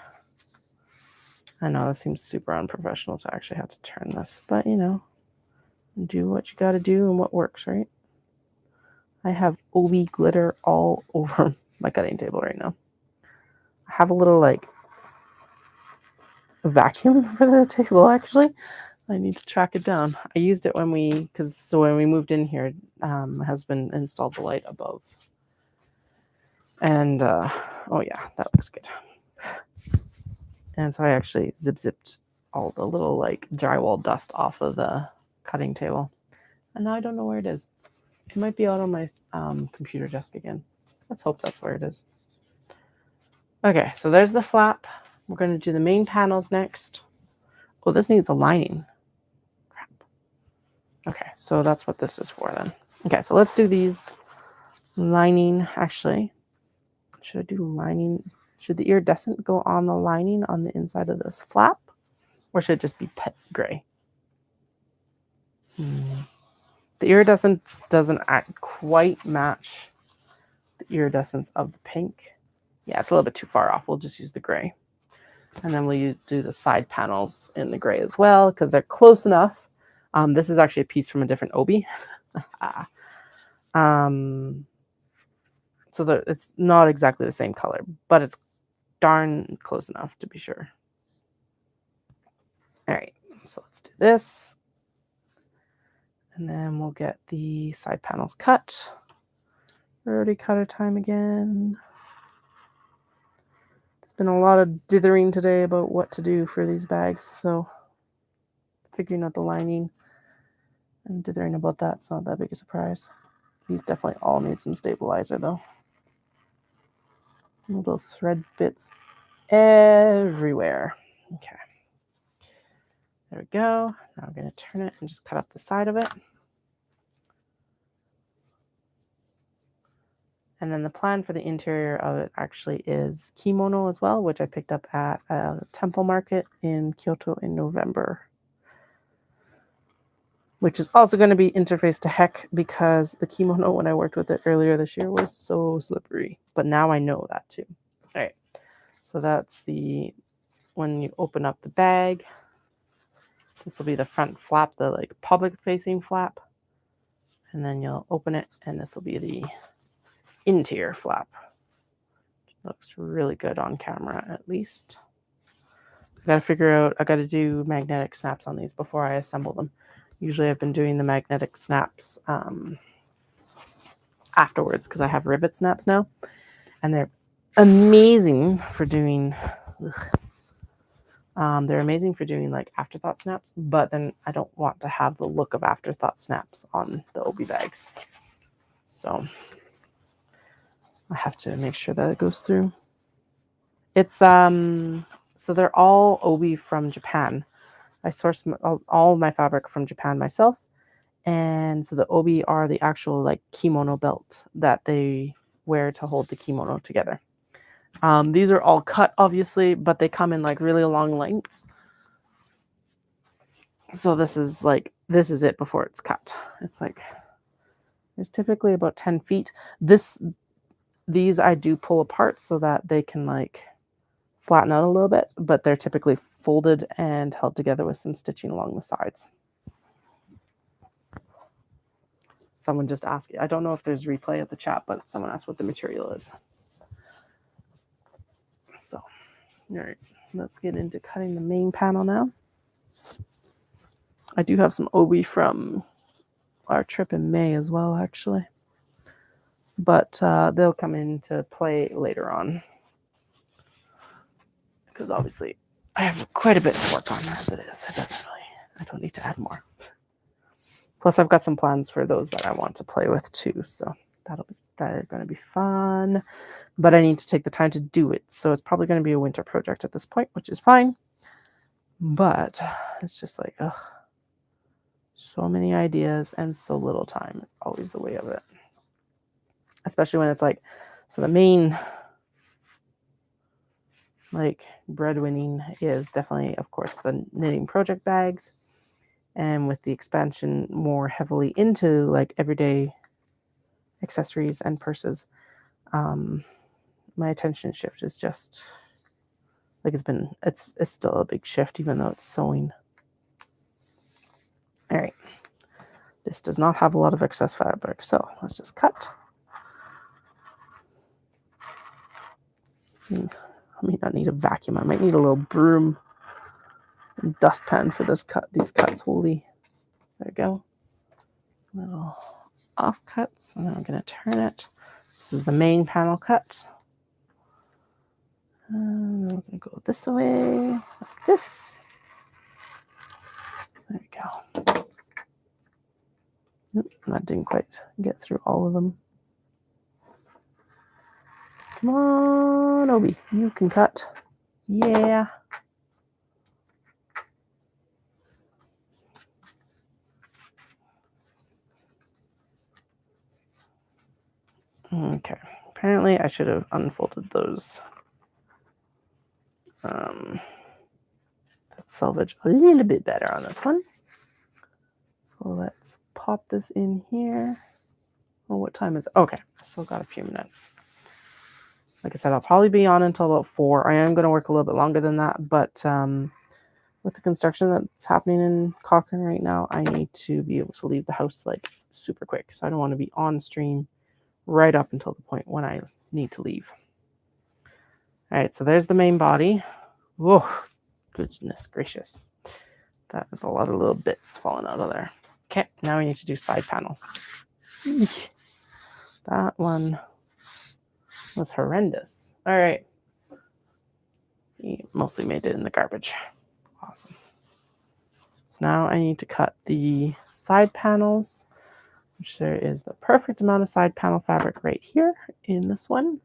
I know that seems super unprofessional to actually have to turn this, but you know, do what you got to do and what works, right? I have OB glitter all over my cutting table right now. I have a little like vacuum for the table actually. I need to track it down. I used it when we moved in here, my husband installed the light above. And oh yeah, that looks good. And so I actually zipped all the little like drywall dust off of the cutting table. And now I don't know where it is. It might be out on my computer desk again. Let's hope that's where it is. Okay, so there's the flap. We're going to do the main panels next. Oh, this needs a lining. Crap. Okay, so that's what this is for then. Okay, so let's do these lining. Actually, should I do lining? Should the iridescent go on the lining on the inside of this flap? Or should it just be pet gray? The iridescent doesn't quite match the iridescence of the pink. Yeah, it's a little bit too far off. We'll just use the gray. And then we'll do the side panels in the gray as well because they're close enough. This is actually a piece from a different obi. So it's not exactly the same color, but it's darn close enough to be sure. All right, so let's do this. And then we'll get the side panels cut. Already cutter time again. It's been a lot of dithering today about what to do for these bags, so figuring out the lining and dithering about that's not that big a surprise. These definitely all need some stabilizer though. Little thread bits everywhere. Okay. There we go. Now I'm going to turn it and just cut up the side of it. And then the plan for the interior of it actually is kimono as well, which I picked up at a temple market in Kyoto in November. Which is also going to be interfaced to heck because the kimono, when I worked with it earlier this year, was so slippery. But now I know that too. All right. So that's when you open up the bag. This will be the front flap, the like public facing flap. And then you'll open it and this will be the interior flap. Looks really good on camera at least. I gotta figure out, I gotta do magnetic snaps on these before I assemble them. Usually I've been doing the magnetic snaps afterwards because I have rivet snaps now. And they're amazing for doing like afterthought snaps, but then I don't want to have the look of afterthought snaps on the obi bags. So I have to make sure that it goes through. It's so they're all obi from Japan. I source all of my fabric from Japan myself. And so the obi are the actual like kimono belt that they wear to hold the kimono together. These are all cut obviously, but they come in like really long lengths. So this is it before it's cut. It's typically about 10 feet. These I do pull apart so that they can like flatten out a little bit, but they're typically folded and held together with some stitching along the sides. Someone just asked, I don't know if there's replay at the chat, but someone asked what the material is. So, all right, let's get into cutting the main panel now. I do have some obi from our trip in May as well, actually. But they'll come into play later on. Because obviously I have quite a bit to work on as it is. I don't need to add more. Plus I've got some plans for those that I want to play with too. So that are going to be fun. But I need to take the time to do it. So it's probably going to be a winter project at this point, which is fine. But it's just like, ugh. So many ideas and so little time. It's always the way of it. Especially when it's like, so the main like breadwinning is definitely, of course, the knitting project bags. And with the expansion more heavily into like everyday accessories and purses, my attention shift is just like it's still a big shift, even though it's sewing. All right. This does not have a lot of excess fabric, so let's just cut. I may not need a vacuum. I might need a little broom and dustpan for these cuts. Holy, there we go. Little off cuts, and then I'm going to turn it. This is the main panel cut. And we're going to go this way, like this. There we go. Oop, that didn't quite get through all of them. Come on, Obi, you can cut. Yeah. Okay. Apparently, I should have unfolded those Let's salvage a little bit better on this one. So let's pop this in here. Oh, what time is it? Okay, I still got a few minutes. Like I said, I'll probably be on until about 4. I am going to work a little bit longer than that, but with the construction that's happening in Cochrane right now, I need to be able to leave the house like super quick. So I don't want to be on stream right up until the point when I need to leave. All right, so there's the main body. Whoa, goodness gracious. That is a lot of little bits falling out of there. Okay, now we need to do side panels. Eesh. That one was horrendous. All right. He mostly made it in the garbage. Awesome. So now I need to cut the side panels, which there is the perfect amount of side panel fabric right here in this one.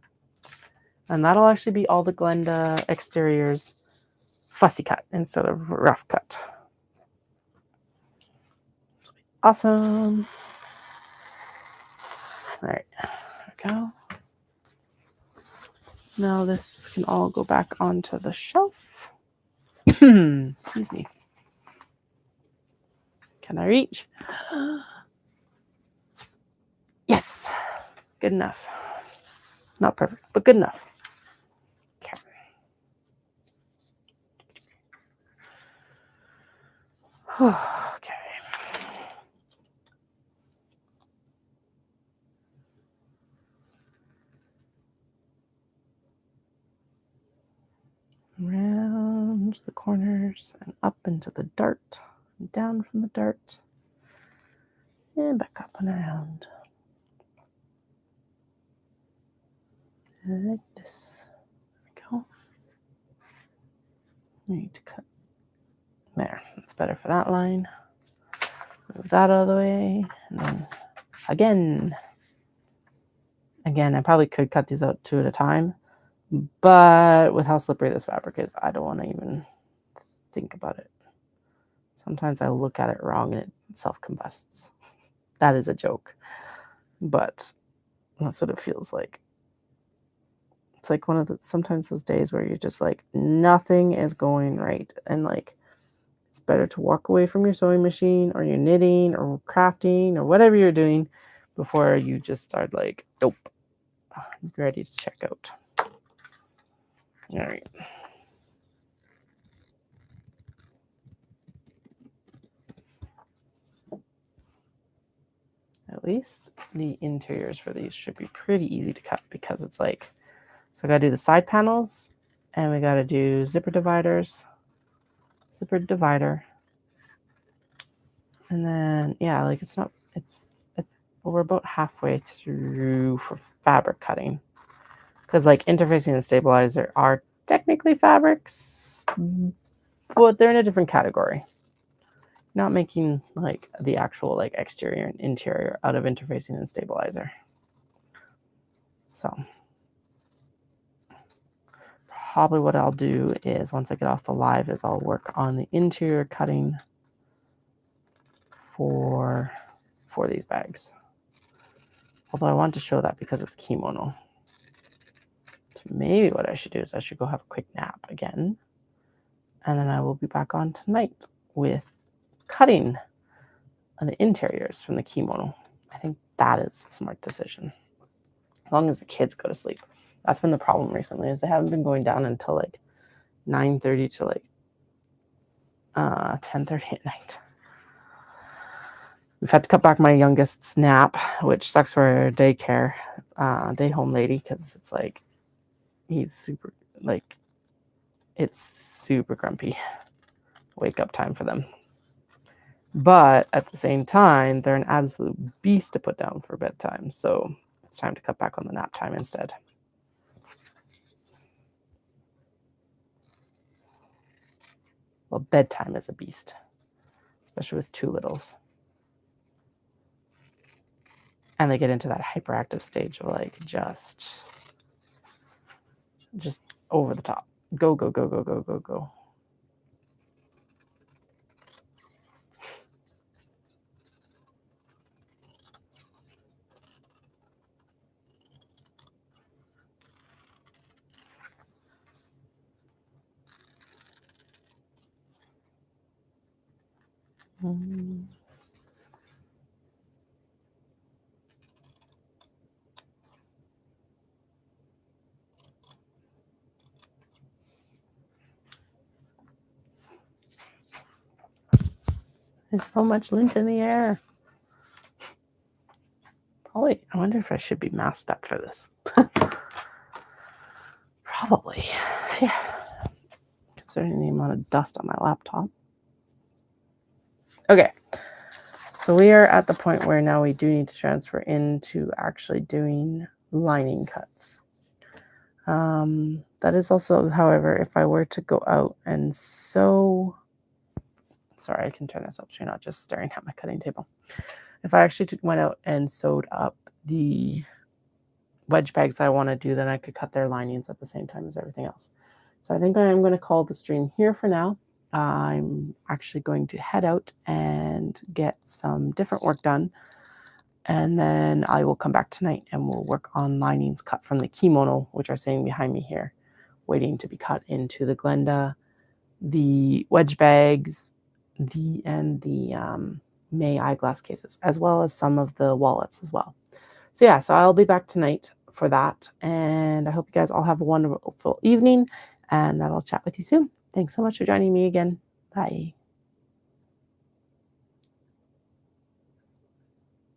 And that'll actually be all the Glenda exteriors fussy cut instead of rough cut. Awesome. All right, there we go. Now this can all go back onto the shelf. Excuse me. Can I reach? Yes. Good enough. Not perfect, but good enough. Okay. Okay. Around the corners and up into the dart. Down from the dart. And back up and around. Like this. There we go. I need to cut. There. That's better for that line. Move that out of the way. And then again. Again, I probably could cut these out 2 at a time. But with how slippery this fabric is, I don't want to even think about it. Sometimes I look at it wrong and it self-combusts. That is a joke. But that's what it feels like. It's like one of the sometimes those days where you're just like, nothing is going right. And like, it's better to walk away from your sewing machine or your knitting or crafting or whatever you're doing before you just start like, nope, I'm ready to check out. All right. At least the interiors for these should be pretty easy to cut because it's like, so I got to do the side panels and we got to do zipper dividers, zipper divider. And then, yeah, like well, we're about halfway through for fabric cutting because like interfacing and stabilizer are technically fabrics, but they're in a different category. Not making like the actual like exterior and interior out of interfacing and stabilizer. So probably what I'll do is once I get off the live is I'll work on the interior cutting for these bags. Although I want to show that because it's kimono. So maybe what I should do is I should go have a quick nap again. And then I will be back on tonight with cutting on the interiors from the kimono. I think that is a smart decision. As long as the kids go to sleep. That's been the problem recently is they haven't been going down until like 9:30 to like 10:30 at night. We've had to cut back my youngest's nap, which sucks for daycare, day home lady, because it's like he's super like it's super grumpy wake up time for them. But at the same time, they're an absolute beast to put down for bedtime. So it's time to cut back on the nap time instead. Well, bedtime is a beast, especially with 2 littles. And they get into that hyperactive stage of like just over the top. Go, go, go, go, go, go, go. There's so much lint in the air. Probably, I wonder if I should be masked up for this. Probably. Yeah. Considering the amount of dust on my laptop. Okay. So we are at the point where now we do need to transfer into actually doing lining cuts. That is also, however, if I were to go out and sew, sorry, I can turn this up so you're not just staring at my cutting table. If I actually went out and sewed up the wedge bags that I want to do, then I could cut their linings at the same time as everything else. So I think I'm going to call the stream here for now. I'm actually going to head out and get some different work done. And then I will come back tonight and we'll work on linings cut from the kimono, which are sitting behind me here, waiting to be cut into the Glenda, the wedge bags, and the May eyeglass cases, as well as some of the wallets as well. So yeah, so I'll be back tonight for that. And I hope you guys all have a wonderful evening and that I'll chat with you soon. Thanks so much for joining me again. Bye.